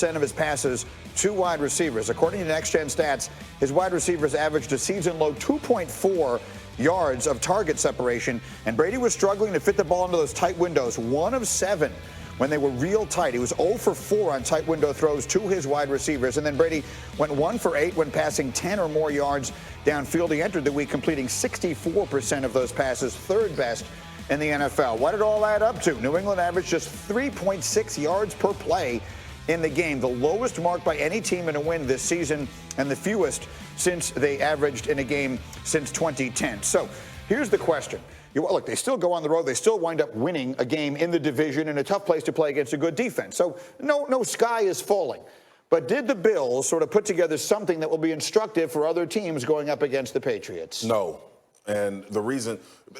of his passes to wide receivers. According to Next Gen Stats, his wide receivers averaged a season-low 2.4 yards of target separation, and Brady was struggling to fit the ball into those tight windows, 1 of 7 when they were real tight. He was 0 for 4 on tight window throws to his wide receivers, and then Brady went 1 for 8 when passing 10 or more yards downfield. He entered the week completing 64% of those passes, third best in the NFL. What did it all add up to? New England averaged just 3.6 yards per play in the game, the lowest mark by any team in a win this season, and the fewest since they averaged in a game since 2010. So here's the question. Look, they still go on the road. They still wind up winning a game in the division in a tough place to play against a good defense. So no sky is falling. But did the Bills sort of put together something that will be instructive for other teams going up against the Patriots? No. And the reason,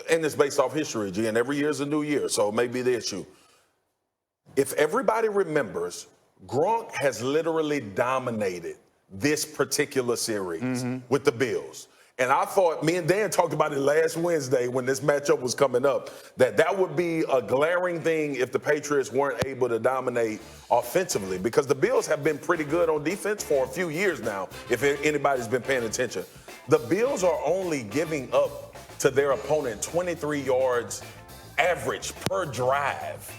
and it's based off history, G, and every year is a new year, so it may be the issue. If everybody remembers, Gronk has literally dominated this particular series with the Bills. And I thought, me and Dan talked about it last Wednesday when this matchup was coming up, that would be a glaring thing if the Patriots weren't able to dominate offensively, because the Bills have been pretty good on defense for a few years now, if anybody's been paying attention. The Bills are only giving up to their opponent 23 yards average per drive.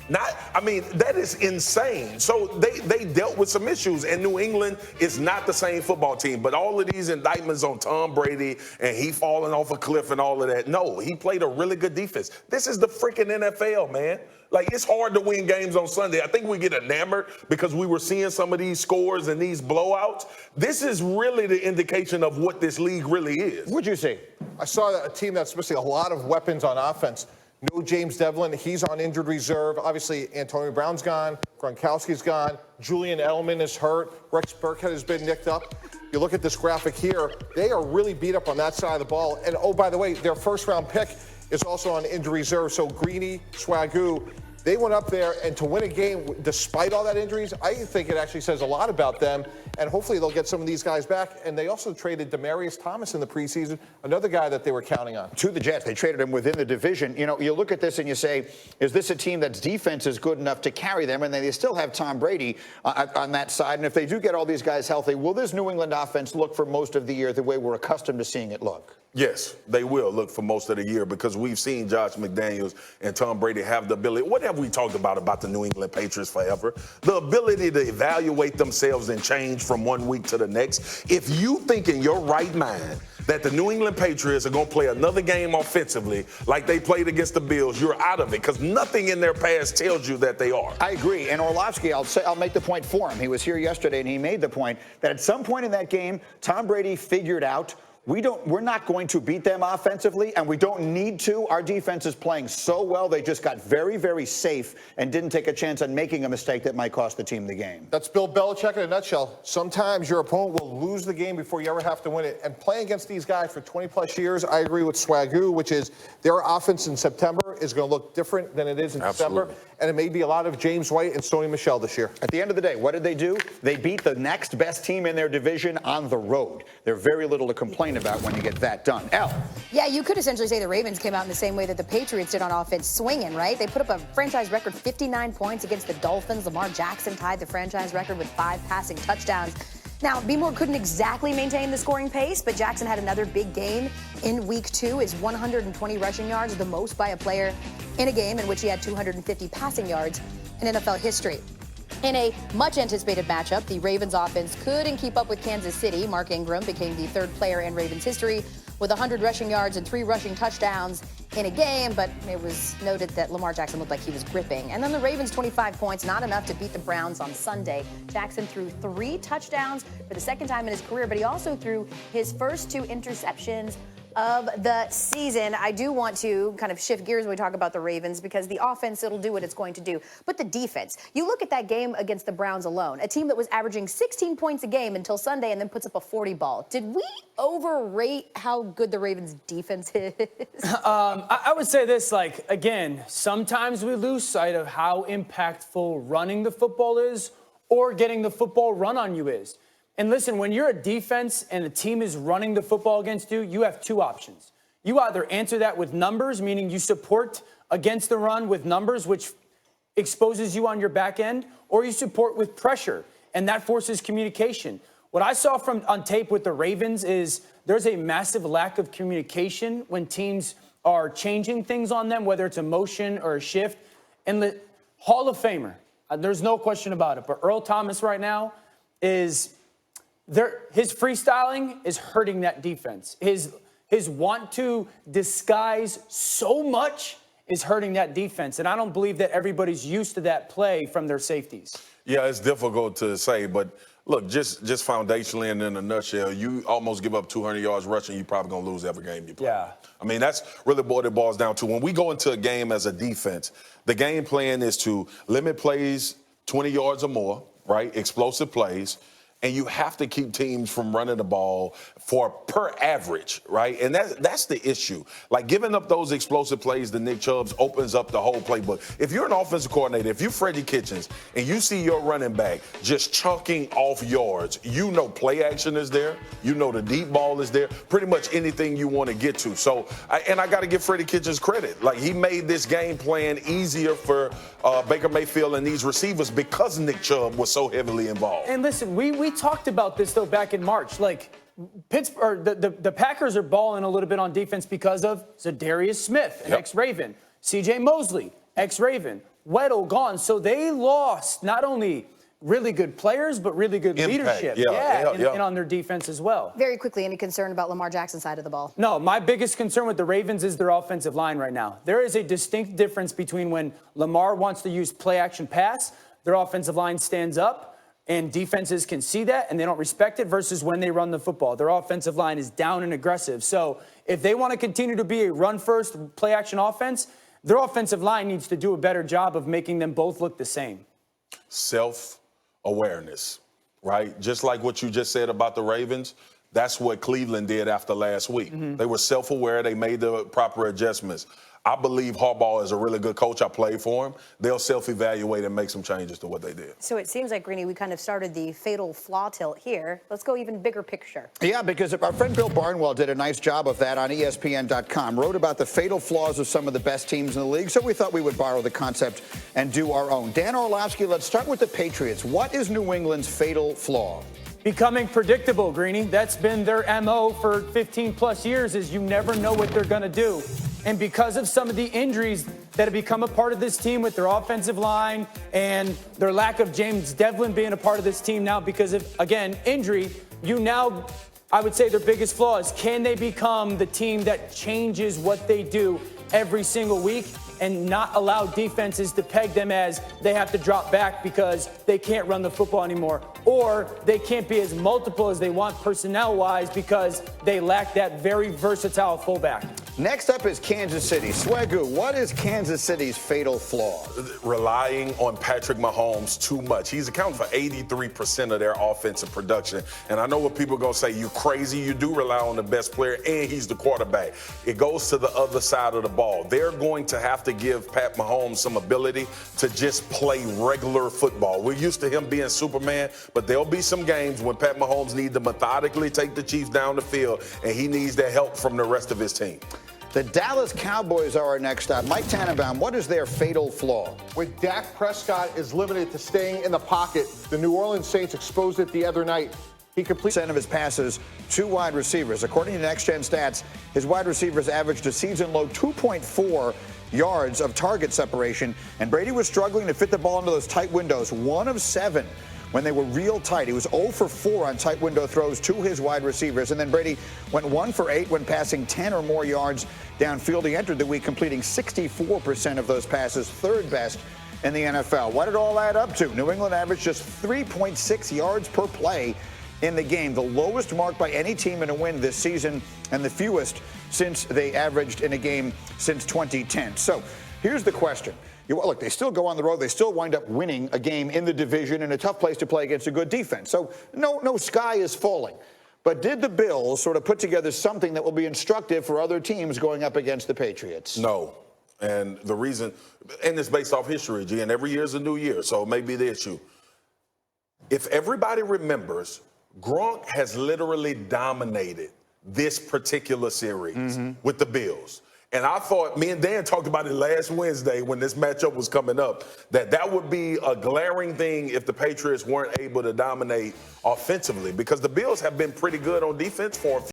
That is insane. So they dealt with some issues, and New England is not the same football team. But all of these indictments on Tom Brady and he falling off a cliff and all of that, no, he played a really good defense. This is the freaking NFL, man. Like, it's hard to win games on Sunday. I think we get enamored because we were seeing some of these scores and these blowouts. This is really the indication of what this league really is. What'd you see? I saw a team that's missing a lot of weapons on offense. No James Devlin. He's on injured reserve. Obviously, Antonio Brown's gone. Gronkowski's gone. Julian Edelman is hurt. Rex Burkhead has been nicked up. You look at this graphic here. They are really beat up on that side of the ball. And, oh, by the way, their first-round pick is also on injured reserve. So Greeny, Swagoo, they went up there, and to win a game despite all that injuries, I think it actually says a lot about them, and hopefully they'll get some of these guys back. And they also traded Demaryius Thomas in the preseason, another guy that they were counting on. To the Jets. They traded him within the division. You know, you look at this and you say, is this a team that's defense is good enough to carry them? And they still have Tom Brady on that side. And if they do get all these guys healthy, will this New England offense look for most of the year the way we're accustomed to seeing it look? Yes, they will look for most of the year, because we've seen Josh McDaniels and Tom Brady have the ability. What have we talked about the New England Patriots forever? The ability to evaluate themselves and change from one week to the next. If you think in your right mind that the New England Patriots are going to play another game offensively like they played against the Bills, you're out of it, because nothing in their past tells you that they are. I agree. And Orlovsky, I'll make the point for him. He was here yesterday, and he made the point that at some point in that game, Tom Brady figured out we're not going to beat them offensively, and we don't need to. Our defense is playing so well. They just got very, very safe and didn't take a chance on making a mistake that might cost the team the game. That's Bill Belichick in a nutshell. Sometimes your opponent will lose the game before you ever have to win it. And playing against these guys for 20-plus years, I agree with Swagoo, which is their offense in September is going to look different than it is in December. And it may be a lot of James White and Sony Michel this year. At the end of the day, what did they do? They beat the next best team in their division on the road. There's very little to complain about when you get that done. Elle. Yeah, you could essentially say the Ravens came out in the same way that the Patriots did on offense, swinging, right? They put up a franchise record 59 points against the Dolphins. Lamar Jackson tied the franchise record with 5 passing touchdowns. Now, B. Moore couldn't exactly maintain the scoring pace, but Jackson had another big game in week 2, his 120 rushing yards, the most by a player in a game in which he had 250 passing yards in NFL history. In a much-anticipated matchup, the Ravens offense couldn't keep up with Kansas City. Mark Ingram became the 3rd player in Ravens history with 100 rushing yards and 3 rushing touchdowns in a game, but it was noted that Lamar Jackson looked like he was gripping. And then the Ravens' 25 points, not enough to beat the Browns on Sunday. Jackson threw 3 touchdowns for the 2nd time in his career, but he also threw his first 2 interceptions of the season. I do want to kind of shift gears when we talk about the Ravens, because the offense, it'll do what it's going to do. But the defense, you look at that game against the Browns alone, a team that was averaging 16 points a game until Sunday and then puts up a 40 ball. Did we overrate how good the Ravens defense is? I would say this, again, sometimes we lose sight of how impactful running the football is or getting the football run on you is. And listen, when you're a defense and a team is running the football against you, you have 2 options. You either answer that with numbers, meaning you support against the run with numbers, which exposes you on your back end, or you support with pressure, and that forces communication. What I saw on tape with the Ravens is there's a massive lack of communication when teams are changing things on them, whether it's a motion or a shift. And the Hall of Famer, there's no question about it, but Earl Thomas right now is there. His freestyling is hurting that defense. His want to disguise so much is hurting that defense. And I don't believe that everybody's used to that play from their safeties. Yeah, it's difficult to say, but look, just foundationally and in a nutshell, you almost give up 200 yards rushing, you're probably going to lose every game you play. Yeah. I mean, that's really what it boils down to. When we go into a game as a defense, the game plan is to limit plays 20 yards or more, right? Explosive plays. And you have to keep teams from running the ball for per average, right? And that's the issue. Like giving up those explosive plays to Nick Chubbs opens up the whole playbook. If you're an offensive coordinator, if you're Freddie Kitchens, and you see your running back just chunking off yards, you know play action is there. You know the deep ball is there. Pretty much anything you want to get to. So, I got to give Freddie Kitchens credit. Like he made this game plan easier for Baker Mayfield and these receivers because Nick Chubb was so heavily involved. And listen, we talked about this though back in March. Like Pittsburgh, the Packers are balling a little bit on defense because of Zadarius Smith, an ex-Raven, C.J. Mosley, ex-Raven, Weddle gone. So they lost not only really good players, but really good leadership. And on their defense as well. Very quickly, any concern about Lamar Jackson's side of the ball? No, my biggest concern with the Ravens is their offensive line right now. There is a distinct difference between when Lamar wants to use play action pass, their offensive line stands up, and defenses can see that and they don't respect it, versus when they run the football. Their offensive line is down and aggressive. So if they want to continue to be a run-first, play-action offense, their offensive line needs to do a better job of making them both look the same. Self-awareness, right? Just like what you just said about the Ravens, that's what Cleveland did after last week. They were self-aware. They made the proper adjustments. I believe Harbaugh is a really good coach. I played for him. They'll self-evaluate and make some changes to what they did. So it seems like, Greeny, we kind of started the fatal flaw tilt here. Let's go even bigger picture. Yeah, because our friend Bill Barnwell did a nice job of that on ESPN.com, wrote about the fatal flaws of some of the best teams in the league, so we thought we would borrow the concept and do our own. Dan Orlovsky, let's start with the Patriots. What is New England's fatal flaw? Becoming predictable, Greeny. That's been their MO for 15-plus years, is you never know what they're going to do. And because of some of the injuries that have become a part of this team with their offensive line and their lack of James Devlin being a part of this team now because of, again, injury, I would say their biggest flaw is, can they become the team that changes what they do every single week and not allow defenses to peg them as they have to drop back because they can't run the football anymore, or they can't be as multiple as they want personnel-wise because they lack that very versatile fullback. Next up is Kansas City. Swegu, what is Kansas City's fatal flaw? Relying on Patrick Mahomes too much. He's accounting for 83% of their offensive production. And I know what people are going to say, you crazy, you do rely on the best player, and he's the quarterback. It goes to the other side of the ball. They're going to have to give Pat Mahomes some ability to just play regular football. We're used to him being Superman, but there'll be some games when Pat Mahomes needs to methodically take the Chiefs down the field, and he needs that help from the rest of his team. The Dallas Cowboys are our next stop. Mike Tannenbaum, what is their fatal flaw? When Dak Prescott is limited to staying in the pocket, the New Orleans Saints exposed it the other night. He completes % of his passes to wide receivers. According to Next Gen Stats, his wide receivers averaged a season-low 2.4 yards of target separation, and Brady was struggling to fit the ball into those tight windows, 1 of 7 when they were real tight. He was 0 for 4 on tight window throws to his wide receivers. And then Brady went 1 for 8 when passing 10 or more yards downfield. He entered the week completing 64% of those passes, third best in the NFL. What did it all add up to? New England averaged just 3.6 yards per play in the game, the lowest mark by any team in a win this season and the fewest since they averaged in a game since 2010. So here's the question. Look, they still go on the road. They still wind up winning a game in the division in a tough place to play against a good defense. So no sky is falling. But did the Bills sort of put together something that will be instructive for other teams going up against the Patriots? No. And the reason, and it's based off history, G, and every year is a new year, so it may be the issue. If everybody remembers, Gronk has literally dominated this particular series with the Bills. And I thought, me and Dan talked about it last Wednesday when this matchup was coming up, that would be a glaring thing if the Patriots weren't able to dominate offensively, because the Bills have been pretty good on defense for a few